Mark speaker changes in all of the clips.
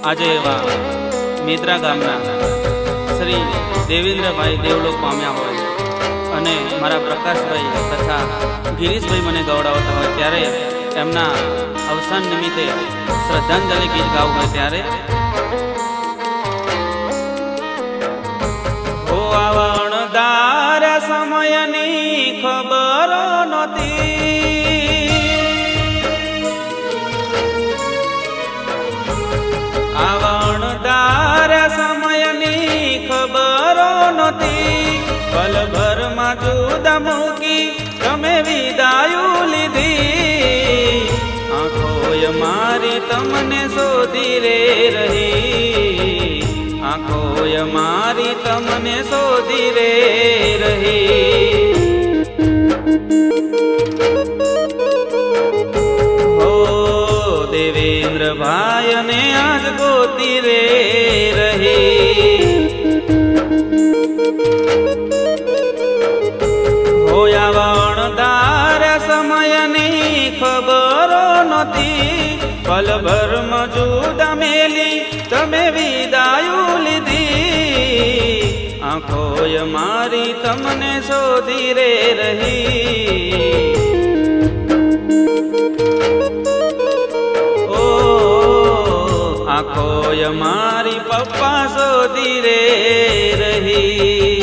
Speaker 1: આજે એવા મેદરા ગામના શ્રી દેવેન્દ્રભાઈ દેવલોક પામ્યા હોય અને મારા પ્રકાશભાઈ તથા ગિરીશભાઈ મને ગૌડાવતા હોય ત્યારે એમના અવસાન નિમિત્તે શ્રદ્ધાંજલિ ગીત ગાવું હોય ત્યારે આવણદાર સમયની ખબર નહોતી, આવણદાર સમયની ખબર નહોતી, પલભરમાં જુદા મૂકી તમે વિદાયું લીધી, આંખોય મારી તમને શોધી રે રહી, આંખોય મારી તમને શોધી રે રહી, હો દેવેન્દ્રભાઈ ને આજ ગોતી રે રહી, હોયા વણદાર સમયની ખબર નહોતી, પલભરમાં જુદા મેલી તમે વિદાયું લીધી, આંખોય મારી તમને શોધી રે રહી, ઓ આંખોય મારી પપ્પા શોધી રે રહી,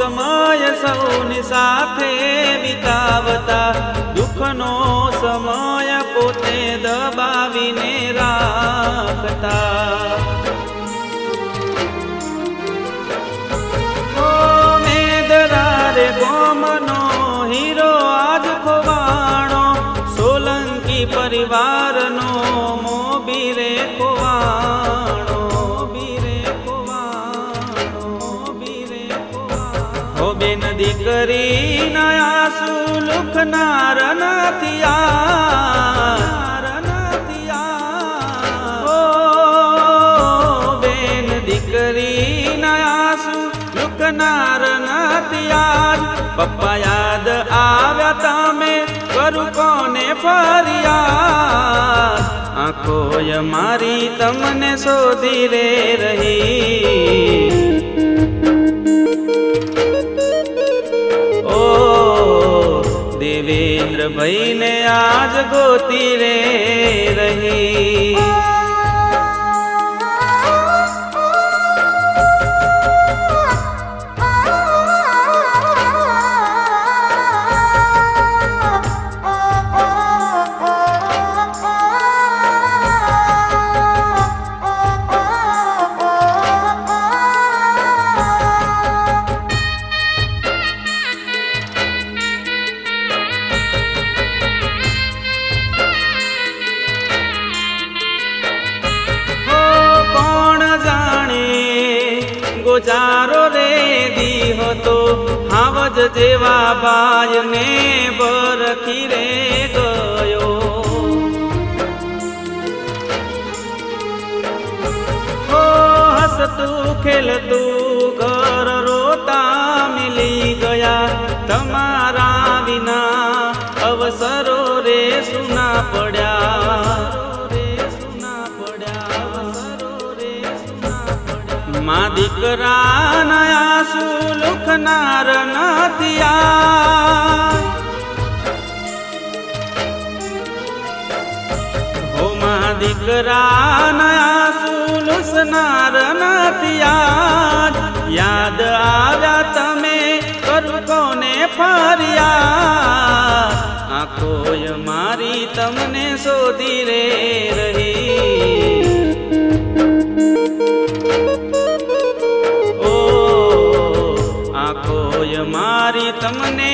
Speaker 1: સમય સૌની સાથે વિતાવતા, દુઃખનો સમય પોતે દબાવીને રાખતા, ઓ મેદરા રે ગોમનો હીરો આજ ખોવાણો, સોલંકી પરિવારનો મોભી રે ખોવાણો, બેન દીકરી ના આંસુ લુખનાર નથી ઓ બેન દીકરી ના આંસુ લુખનાર નથી, પપ્પા યાદ આવ્યા તમે કરું કોને ફરિયાદ, આંખોય મારી તમને શોધી રે રહી, દેવેન્દ્રભાઈ ને આજ ગોતી રે રહી, ગોજારો રે દીહો તો હાવજ જેવા ભાઈ ને બરખી રે ગયો, હો હસતું ખેલતું ઘર રોતા મિલી ગયા, તમારા વિના અવસરો રે સુના પડ્યા, મા દીકરા ના આંસુ લુખનાર નથી, હો મા દીકરા ના આંસુ લુસનાર નથી, યાદ આવ્યા તમે કરું કોને ફરિયાદ, આંખોય મારી તમને શોધી રે રહી, આંખોય મારી તમને